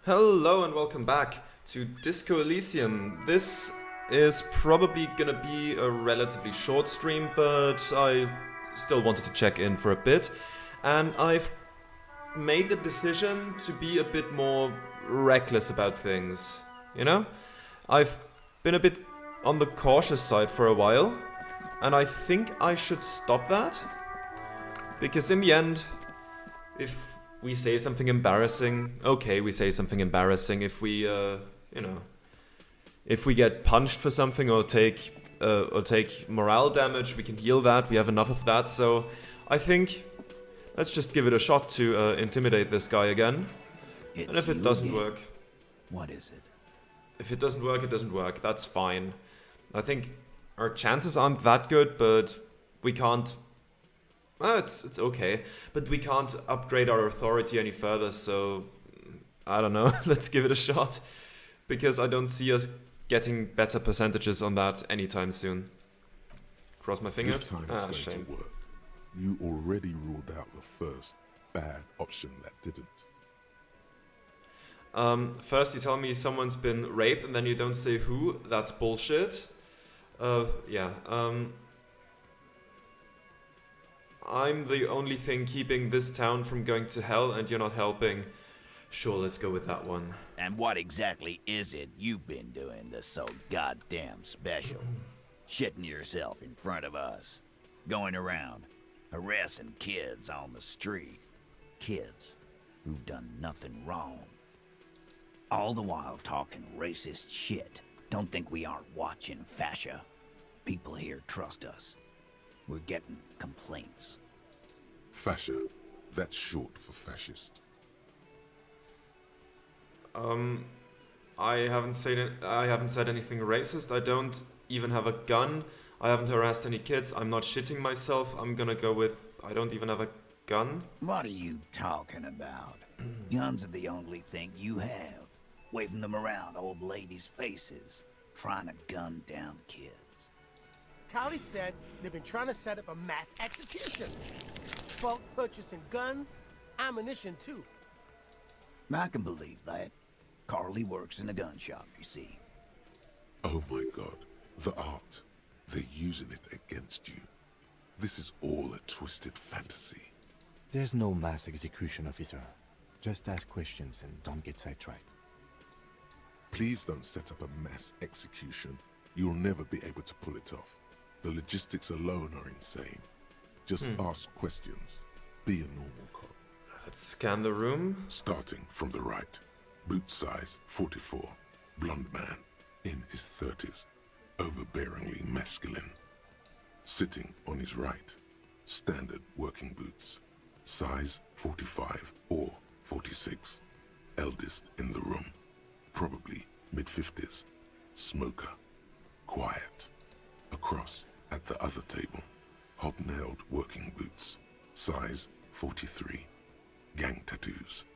Hello and welcome back to Disco Elysium. This is probably gonna be a relatively short stream, but I still wanted to check in for a bit. And I've made the decision to be a bit more reckless about things. You know? I've been a bit on the cautious side for a while, and I think I should stop that. Because in the end, if we say something embarrassing, okay, we say something embarrassing. If we, if we get punched for something or take morale damage, we can heal that. We have enough of that. So I think let's just give it a shot to intimidate this guy again. And if it doesn't work, what is it? if it doesn't work, it doesn't work. That's fine. I think our chances aren't that good, but we can't. It's okay, but we can't upgrade our authority any further, so I don't know. Let's give it a shot, because I don't see us getting better percentages on that anytime soon. Cross my fingers. This time it's going Shame. to work. You already ruled out the first bad option that didn't. First you tell me someone's been raped, and then you don't say who. That's bullshit. Yeah. I'm the only thing keeping this town from going to hell, and you're not helping. Sure, let's go with that one. And what exactly is it you've been doing that's so goddamn special? Shitting yourself in front of us. Going around, harassing kids on the street. Kids who've done nothing wrong. All the while talking racist shit. Don't think we aren't watching, fascia. People here trust us. We're getting complaints. Fascia. That's short for fascist. I haven't said anything racist. I don't even have a gun. I haven't harassed any kids. I'm not shitting myself. I'm gonna go with I don't even have a gun. What are you talking about? Guns are the only thing you have. Waving them around old ladies' faces. Trying to gun down kids. Kylie said they've been trying to set up a mass execution. Bulk purchasing guns, ammunition too. I can believe that. Carly works in a gun shop, you see. Oh my god. The art. They're using it against you. This is all a twisted fantasy. There's no mass execution, officer. Just ask questions and don't get sidetracked. Please don't set up a mass execution. You'll never be able to pull it off. The logistics alone are insane. Just ask questions. Be a normal cop. Let's scan the room. Starting from the right. Boot size 44. Blonde man. In his 30s. Overbearingly masculine. Sitting on his right. Standard working boots. Size 45 or 46. Eldest in the room. Probably mid-50s. Smoker. Quiet. Across at the other table. Hobnailed working boots. Size 43. Gang tattoos.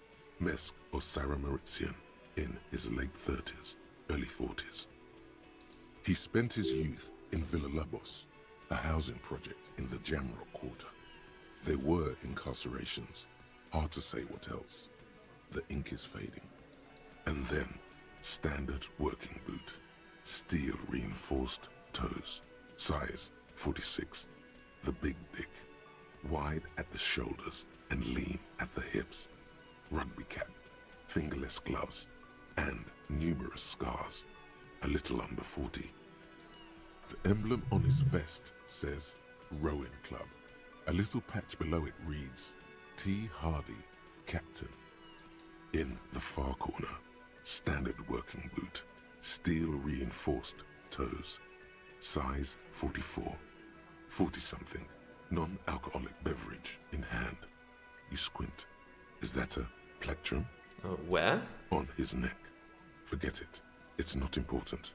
Mesk or Sarah Mauritian. In his late 30s, early 40s. He spent his youth in Villa Labos, a housing project in the Jamrock quarter. There were incarcerations. Hard to say what else. The ink is fading. And then, standard working boot. Steel reinforced toes. Size 46. The big dick. Wide at the shoulders and lean at the hips. Rugby cap. Fingerless gloves. And numerous scars. A little under 40. The emblem on his vest says Rowing Club. A little patch below it reads T. Hardy, Captain. In the far corner, standard working boot. Steel reinforced toes. Size 44. 40-something. Non-alcoholic beverage in hand. You squint. Is that a plectrum? Where? On his neck. Forget it. It's not important.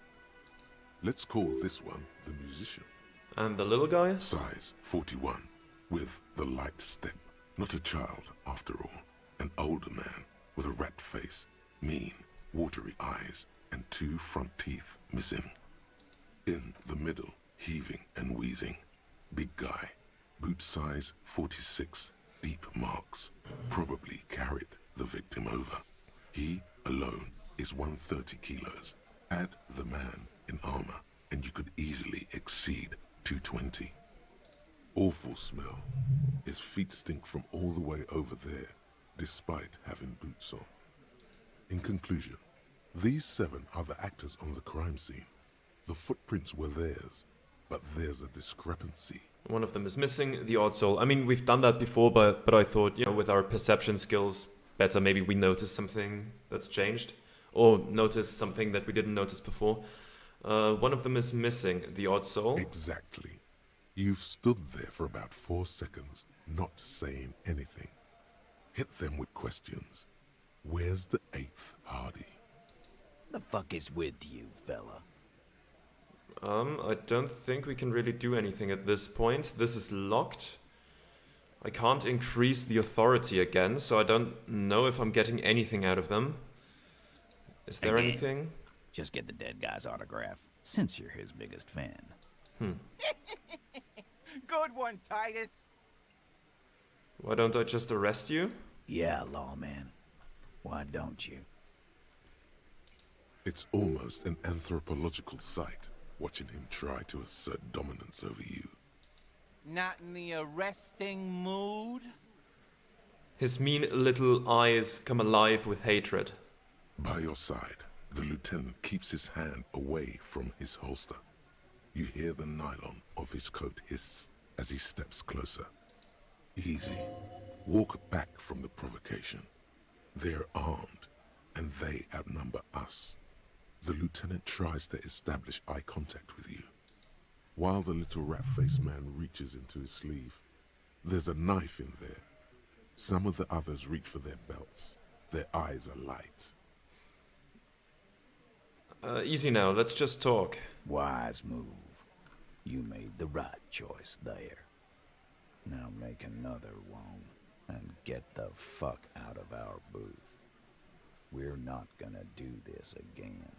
Let's call this one the musician. And the little guy? Size 41. With the light step. Not a child, after all. An older man with a rat face, mean, watery eyes, and 2 front teeth missing. In the middle, heaving and wheezing. Big guy. Boot size 46. Deep marks. Probably carried the victim over. He alone is 130 kilos. Add the man in armor, and you could easily exceed 220. Awful smell. His feet stink from all the way over there, despite having boots on. In conclusion, these 7 are the actors on the crime scene. The footprints were theirs, but there's a discrepancy. One of them is missing, the odd soul. I mean, we've done that before, but I thought, you know, with our perception skills, better maybe we notice something that's changed. Or notice something that we didn't notice before. One of them is missing, the odd soul. Exactly. You've stood there for about 4 seconds, not saying anything. Hit them with questions. Where's the 8th Hardy? The fuck is with you, fella? I don't think we can really do anything at this point. This is locked. I can't increase the authority again, so I don't know if I'm getting anything out of them. Is there Again. anything? Just get the dead guy's autograph, since you're his biggest fan. Good one, Titus. Why don't I just arrest you? Yeah, lawman. Why don't you? It's almost an anthropological sight, watching him try to assert dominance over you. Not in the arresting mood? His mean little eyes come alive with hatred. By your side, the lieutenant keeps his hand away from his holster. You hear the nylon of his coat hiss as he steps closer. Easy. Walk back from the provocation. They're armed, and they outnumber us. The lieutenant tries to establish eye contact with you. While the little rat-faced man reaches into his sleeve, there's a knife in there. Some of the others reach for their belts. Their eyes are light. Easy now, let's just talk. Wise move. You made the right choice there. Now make another one and get the fuck out of our booth. We're not gonna do this again.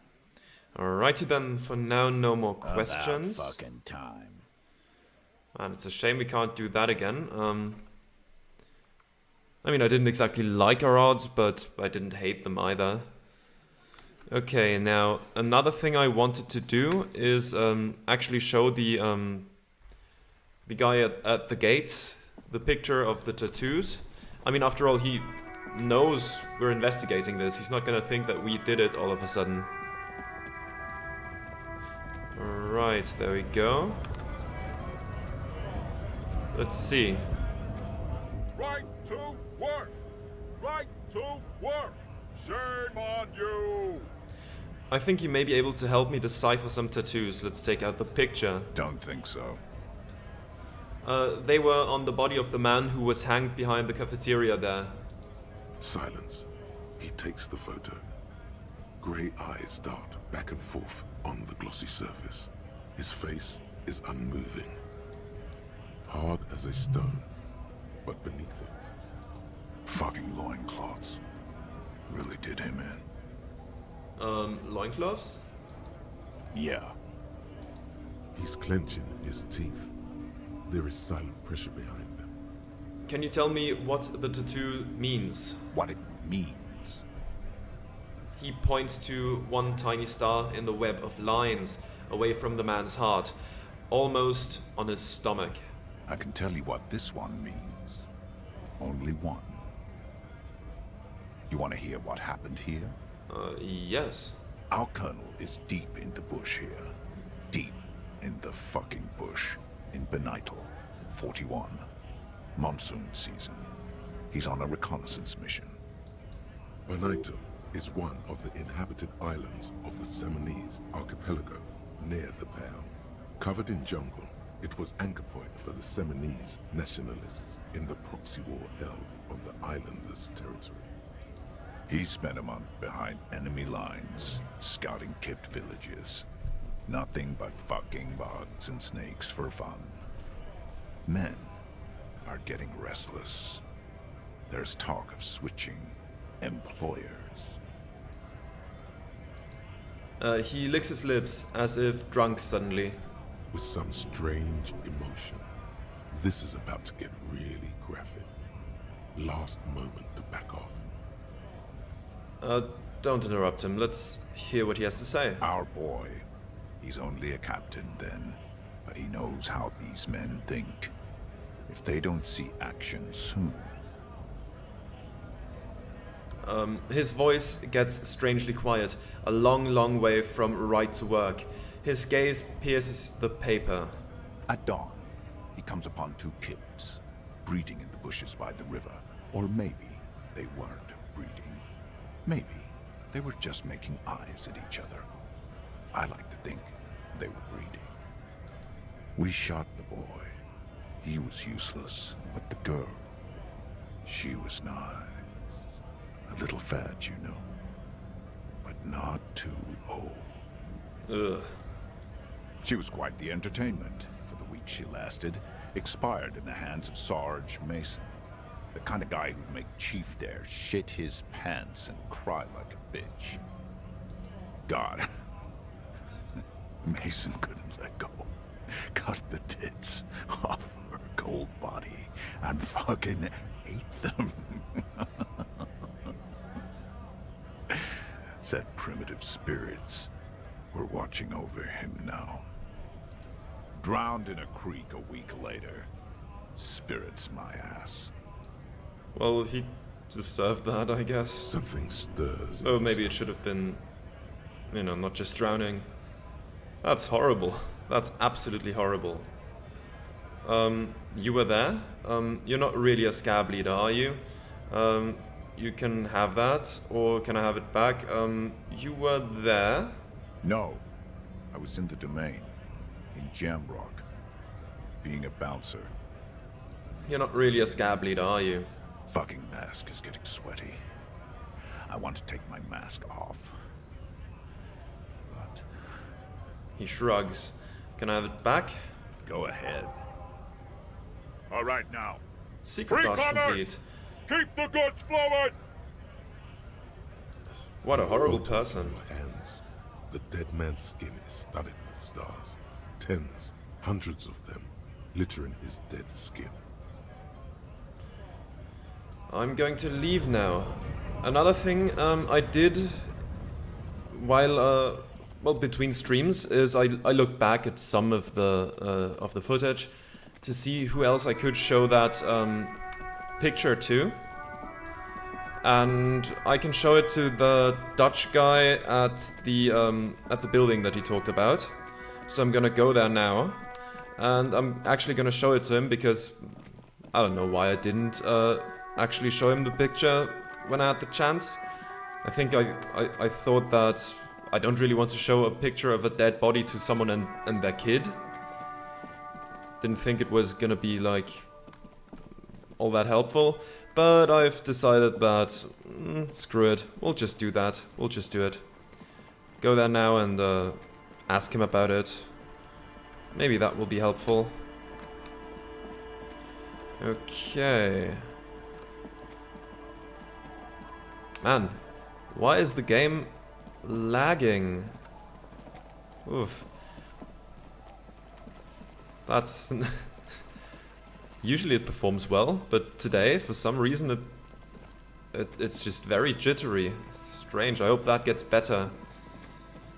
Alrighty then, for now no more questions. About fucking time. And it's a shame we can't do that again. I mean, I didn't exactly like our odds, but I didn't hate them either. Okay, now another thing I wanted to do is actually show the guy at the gate the picture of the tattoos. I mean, after all, he knows we're investigating this. He's not gonna think that we did it all of a sudden. Alright, there we go. Let's see. Right to work! Right to work! Shame on you! I think you may be able to help me decipher some tattoos. Let's take out the picture. Don't think so. They were on the body of the man who was hanged behind the cafeteria there. Silence. He takes the photo. Grey eyes dart back and forth on the glossy surface. His face is unmoving. Hard as a stone, but beneath it. Fucking loincloths. Really did him in. Loincloths? Yeah. He's clenching his teeth. There is silent pressure behind them. Can you tell me what the tattoo means? What it means. He points to one tiny star in the web of lines away from the man's heart, almost on his stomach. I can tell you what this one means. Only one. You want to hear what happened here? Yes. Our colonel is deep in the bush here. Deep in the fucking bush. In Benital, 41. Monsoon season. He's on a reconnaissance mission. Benital is one of the inhabited islands of the Seminese archipelago near the Pale. Covered in jungle, it was anchor point for the Seminese nationalists in the proxy war held on the islanders' territory. He spent a month behind enemy lines, scouting kept villages. Nothing but fucking bugs and snakes for fun. Men are getting restless. There's talk of switching employers. He licks his lips as if drunk suddenly. With some strange emotion. This is about to get really graphic. Last moment to back off. don't interrupt him. Let's hear what he has to say. Our boy. He's only a captain then, but he knows how these men think. If they don't see action soon... His voice gets strangely quiet, a long, long way from right to work. His gaze pierces the paper. At dawn, he comes upon two kids, breeding in the bushes by the river. Or maybe they weren't breeding. Maybe they were just making eyes at each other. I like to think they were breeding. We shot the boy. He was useless, but the girl, she was nice. A little fat, you know, but not too old. Ugh. She was quite the entertainment for the week she lasted. Expired in the hands of Sarge Mason. The kind of guy who'd make Chief there shit his pants and cry like a bitch. God. Mason couldn't let go. Cut the tits off her cold body and fucking ate them. Said primitive spirits were watching over him now. Drowned in a creek a week later. Spirits my ass. Well, he deserved that, I guess. Something stirs. in Oh, his maybe it should have been, you know, not just drowning. That's horrible. That's absolutely horrible. You were there? You're not really a scab leader, are you? You can have that, or can I have it back? You were there? No. I was in the domain. In Jamrock. Being a bouncer. You're not really a scab leader, are you? Fucking mask is getting sweaty. I want to take my mask off. But... He shrugs. Can I have it back? Go ahead. All right now. Secret task complete. Keep the goods flowing! What a horrible photo person. in your hands. The dead man's skin is studded with stars. Tens, hundreds of them, littering his dead skin. I'm going to leave now. Another thing I did while well, between streams is I looked back at some of the footage to see who else I could show that picture to, and I can show it to the Dutch guy at the building that he talked about. So I'm gonna go there now, and I'm actually gonna show it to him because I don't know why I didn't actually show him the picture when I had the chance. I think I thought that I don't really want to show a picture of a dead body to someone and their kid. Didn't think it was gonna be like all that helpful, but I've decided that screw it, we'll just do that, we'll just do it. Go there now and ask him about it. Maybe that will be helpful. Okay. Man, why is the game lagging? Oof. That's... Usually it performs well, but today, for some reason, it's just very jittery. It's strange. I hope that gets better.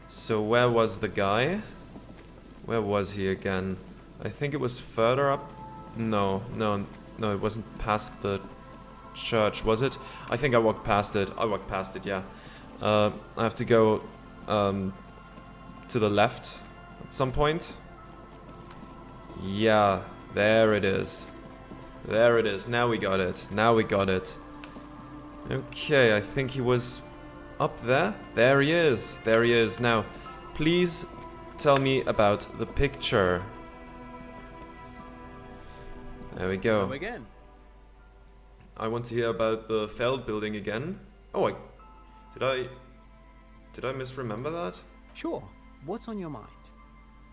So where was the guy? Where was he again? I think it was further up. No, it wasn't past the church, was it? I think I walked past it. I walked past it, yeah. I have to go to the left at some point. Yeah, there it is. There it is. Now we got it. Now we got it. Okay, I think he was up there. There he is. There he is. Now, please tell me about the picture. There we go. Hello again. I want to hear about the Feld building again. Oh, did I misremember that? Sure. What's on your mind?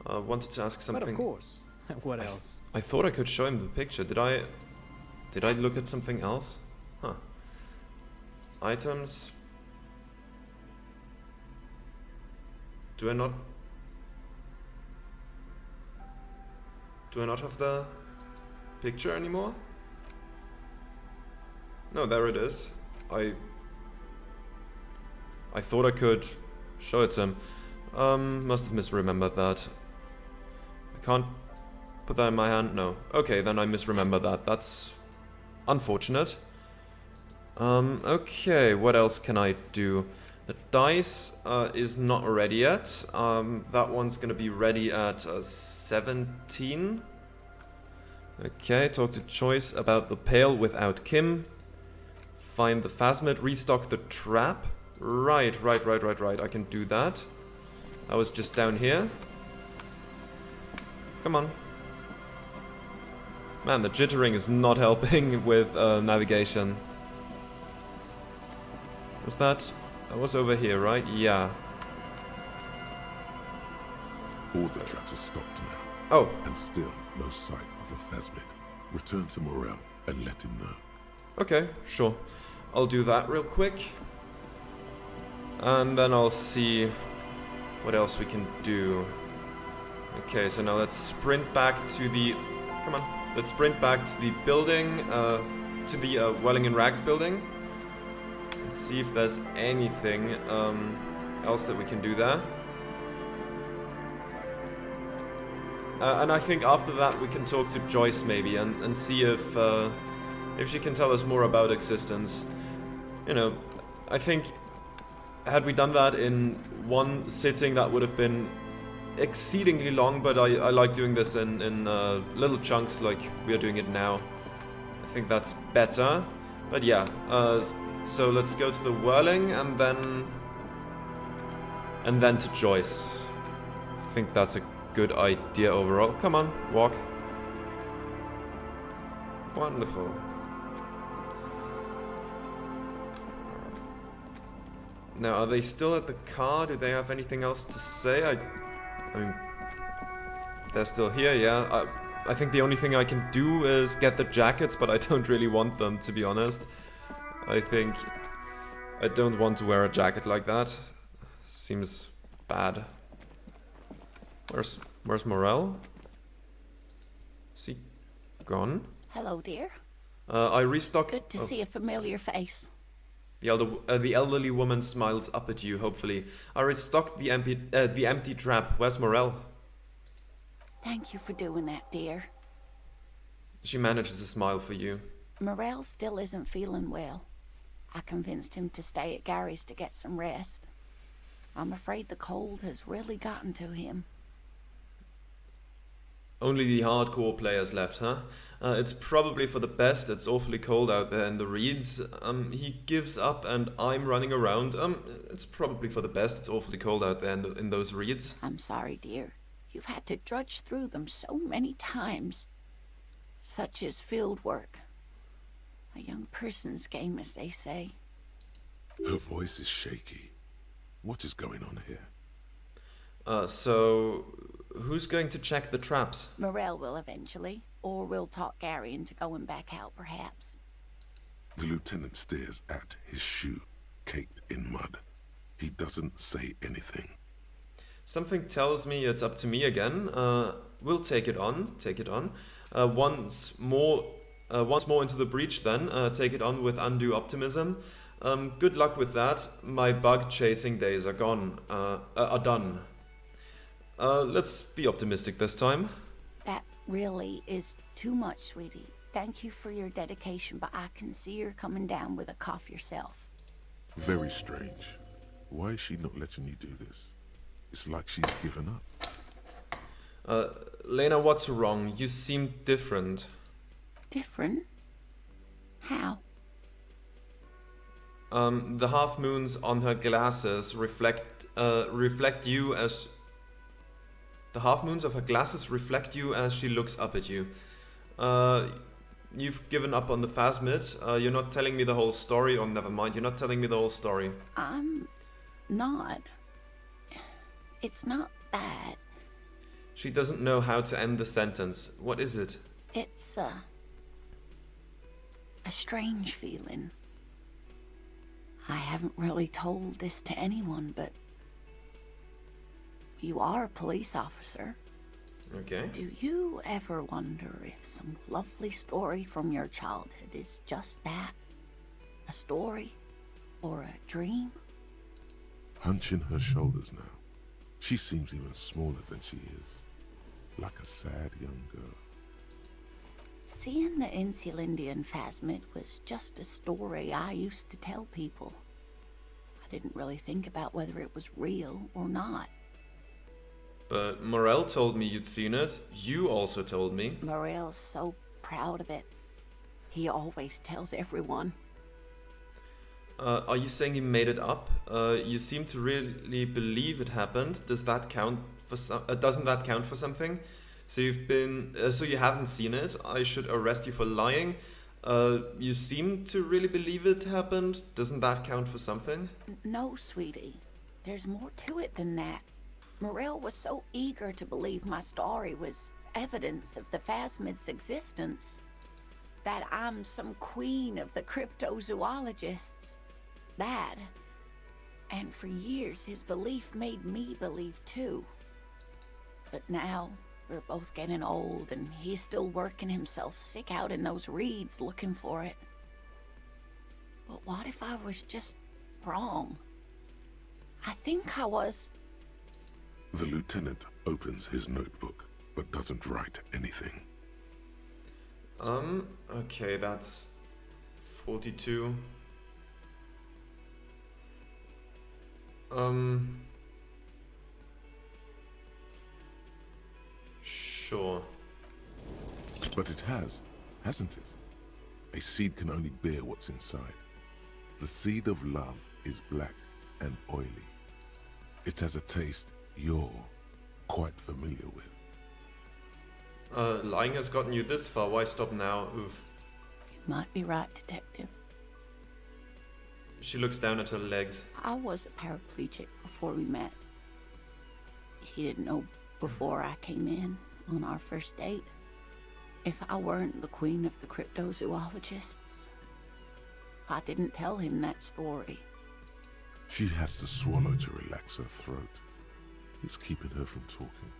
I wanted to ask something. But of course. What else? I thought I could show him the picture. Did I look at something else? Huh. Items. Do I not have the picture anymore? No, there it is. I I thought I could show it to him. Must have misremembered that. I can't put that in my hand? No. Okay, then I misremember that. That's unfortunate. Okay, what else can I do? The dice is not ready yet. That one's gonna be ready at 17. Okay, talk to Choice about the pail without Kim. Find the phasmid, restock the trap. Right. I can do that. I was just down here. Come on. Man, the jittering is not helping with navigation. Was that? I was over here, right? Yeah. All the traps are stopped now. Oh, And still no sight of the phasmid. Return to Morel and let him know. okay, sure. I'll do that real quick. And then I'll see what else we can do. Okay, so now let's sprint back to the... Come on. Let's sprint back to the building, to the Welling and Rags building. And see if there's anything else that we can do there. And I think after that we can talk to Joyce maybe and see if she can tell us more about Existence. You know, I think had we done that in one sitting that would have been exceedingly long, but I like doing this in little chunks like we are doing it now. I think that's better. But yeah, so let's go to the Whirling and then to Joyce. I think that's a good idea overall. Come on, walk. Wonderful. Now, are they still at the car? Do they have anything else to say? I mean, they're still here, yeah. I think the only thing I can do is get the jackets, but I don't really want them, to be honest. I think I don't want to wear a jacket like that. Seems bad. Where's Morel? Is he gone? Hello, dear. I restocked... Good to see a familiar face. The elderly woman smiles up at you, hopefully. I restocked the empty trap. Where's Morel? Thank you for doing that, dear. She manages a smile for you. Morel still isn't feeling well. I convinced him to stay at Gary's to get some rest. I'm afraid the cold has really gotten to him. Only the hardcore players left, huh? It's probably for the best. It's awfully cold out there in the reeds. He gives up and I'm running around. It's probably for the best. It's awfully cold out there in those reeds. I'm sorry, dear. You've had to drudge through them so many times. Such is field work. A young person's game, as they say. Her voice is shaky. What is going on here? So who's going to check the traps? Morel will eventually, or we'll talk Gary into going back out, perhaps. The lieutenant stares at his shoe, caked in mud. He doesn't say anything. Something tells me it's up to me again. We'll take it on. Once more into the breach then. Take it on with undue optimism. Good luck with that. My bug chasing days are gone. Are done. Let's be optimistic this time. That really is too much, sweetie. Thank you for your dedication, but I can see you're coming down with a cough yourself. Very strange. Why is she not letting you do this? It's like she's given up. Lena, what's wrong? You seem different. Different? How? The half moons on her glasses reflect you as... The half moons of her glasses reflect you as she looks up at you. You've given up on the phasmid. You're not telling me the whole story, or never mind, you're not telling me the whole story. I'm not. It's not that. She doesn't know how to end the sentence. What is it? It's a strange feeling. I haven't really told this to anyone, but you are a police officer. Okay. Do you ever wonder if some lovely story from your childhood is just that? A story? Or a dream? hunching her shoulders now. She seems even smaller than she is, like a sad young girl. Seeing the Insulindian phasmid was just a story I used to tell people. I didn't really think about whether it was real or not. But Morel told me you'd seen it. You also told me. Morel's so proud of it. He always tells everyone. Are you saying you made it up? You seem to really believe it happened. Does that count for doesn't that count for something? So so you haven't seen it. I should arrest you for lying. You seem to really believe it happened. Doesn't that count for something? No, sweetie. There's more to it than that. Morel was so eager to believe my story was evidence of the phasmid's existence. That I'm some queen of the cryptozoologists. That. And for years, his belief made me believe too. But now, we're both getting old, and he's still working himself sick out in those reeds looking for it. But what if I was just wrong? I think I was. The lieutenant opens his notebook, but doesn't write anything. Okay, that's 42. Sure. But it has, hasn't it? A seed can only bear what's inside. The seed of love is black and oily. It has a taste you're quite familiar with. Lying has gotten you this far. Why stop now? Oof. You might be right, Detective. She looks down at her legs. I was a paraplegic before we met. He didn't know before I came in on our first date. If I weren't the queen of the cryptozoologists, if I didn't tell him that story. She has to swallow to relax her throat. It's keeping her from talking.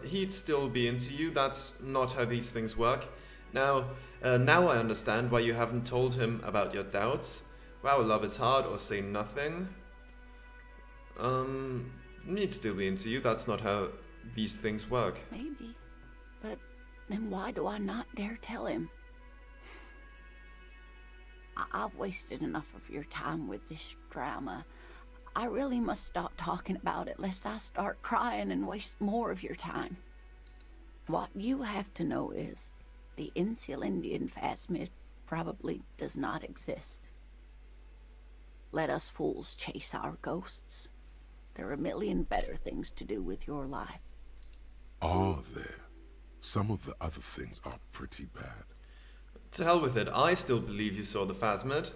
He'd still be into you. That's not how these things work. Now I understand why you haven't told him about your doubts. Wow, love is hard, or say nothing. He'd still be into you. That's not how these things work. Maybe. But then why do I not dare tell him? I've wasted enough of your time with this drama. I really must stop talking about it lest I start crying and waste more of your time. What you have to know is the Insulindian phasmid probably does not exist. Let us fools chase our ghosts. There are a million better things to do with your life. Are there? Some of the other things are pretty bad. To hell with it. I still believe you saw the phasmid.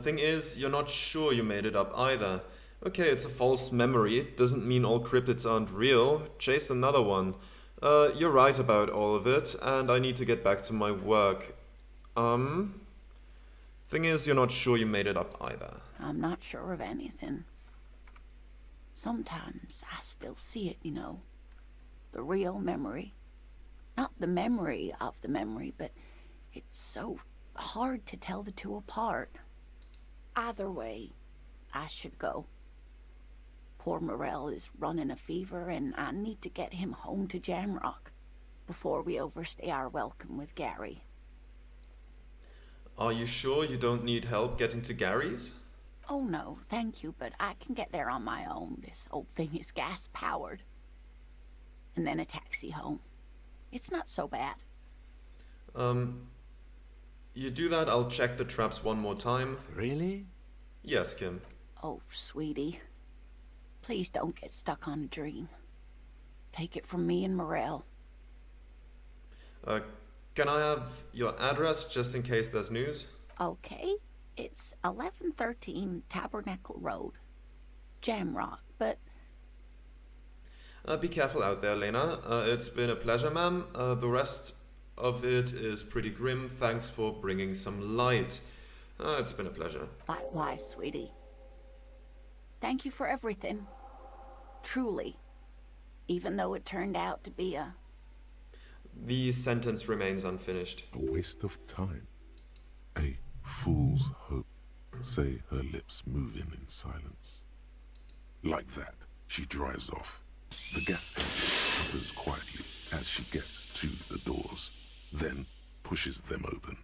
Thing is, you're not sure you made it up either. Okay, it's a false memory. It doesn't mean all cryptids aren't real. Chase another one. You're right about all of it, and I need to get back to my work. Thing is, you're not sure you made it up either. I'm not sure of anything. Sometimes I still see it, you know. The real memory. Not the memory of the memory, but it's so hard to tell the two apart. Either way, I should go. Poor Morel is running a fever, and I need to get him home to Jamrock before we overstay our welcome with Gary. Are you sure you don't need help getting to Gary's? Oh no, thank you, but I can get there on my own. This old thing is gas-powered. And then a taxi home. It's not so bad. You do that, I'll check the traps one more time. Really? Yes, Kim. Oh, sweetie. Please don't get stuck on a dream. Take it from me and Morel. Can I have your address just in case there's news? Okay. It's 1113 Tabernacle Road. Jamrock, but... Be careful out there, Lena. It's been a pleasure, ma'am. The rest of it is pretty grim. Thanks for bringing some light. It's been a pleasure. Likewise, sweetie. Thank you for everything. Truly. Even though it turned out to be a... The sentence remains unfinished. A waste of time. A fool's hope, say her lips moving in silence. Like that, she drives off. The gas engine putters quietly as she gets to the doors, then pushes them open.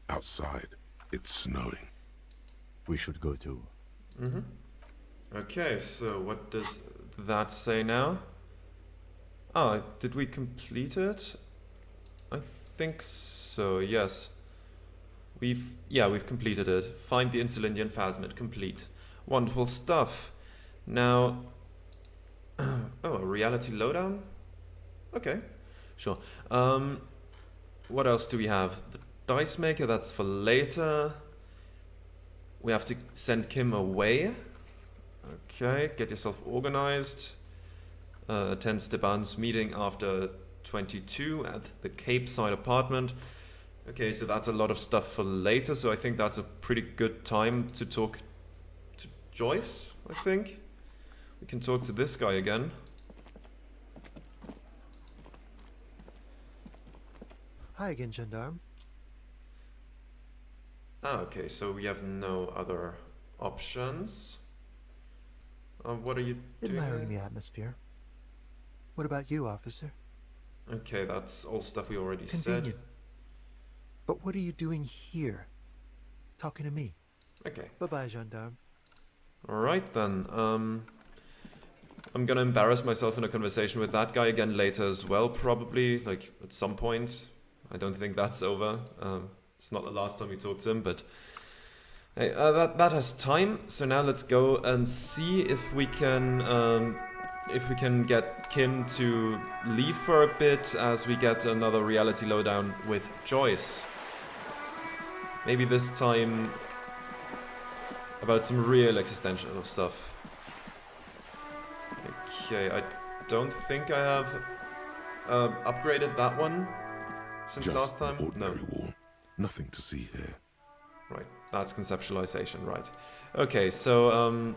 Outside, it's snowing. We should go too. Okay, so what does that say now? Ah, did we complete it? I think so, yes. We've completed it. Find the Insulindian phasmid, complete. Wonderful stuff. Now, oh, a reality lowdown? Okay, sure. What else do we have? The dice maker, that's for later. We have to send Kim away. Okay, get yourself organized. Attend Steban's meeting after 22 at the Cape Side apartment. Okay, so that's a lot of stuff for later, so I think that's a pretty good time to talk to Joyce, I think. We can talk to this guy again. Hi again, Gendarme. Ah, okay, so we have no other options. What are you doing Admiring there? the atmosphere. What about you, officer? Okay, that's all stuff we already Convenient. said. But what are you doing here? Talking to me. Okay. Bye-bye, Gendarme. Alright then. I'm gonna embarrass myself in a conversation with that guy again later as well, probably, like at some point. I don't think that's over. It's not the last time we talked to him, but hey, that has time. So now let's go and see if we can get Kim to leave for a bit as we get another reality lowdown with Joyce. Maybe this time about some real existential stuff. Okay, I don't think I have upgraded that one since Just last time. an ordinary war. Nothing to see here. Right, that's conceptualization, right. Okay, so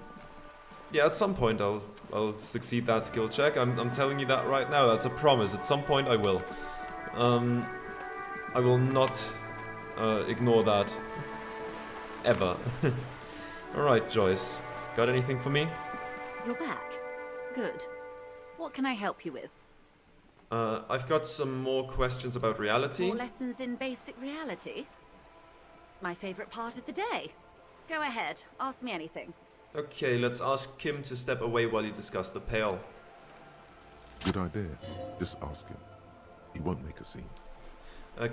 yeah, at some point I'll succeed that skill check. I'm telling you that right now. That's a promise. At some point I will. I will not ignore that ever. All right, Joyce. Got anything for me? You're back. Good. What can I help you with? I've got some more questions about reality. More lessons in basic reality? My favorite part of the day. Go ahead, ask me anything. Okay, let's ask Kim to step away while you discuss the Pale. Good idea. Just ask him. He won't make a scene.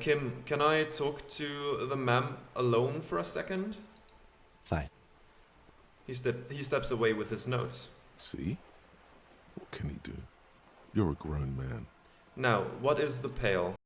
Kim, can I talk to the ma'am alone for a second? Fine. He steps away with his notes. See? What can he do? You're a grown man. Now, what is the Pale?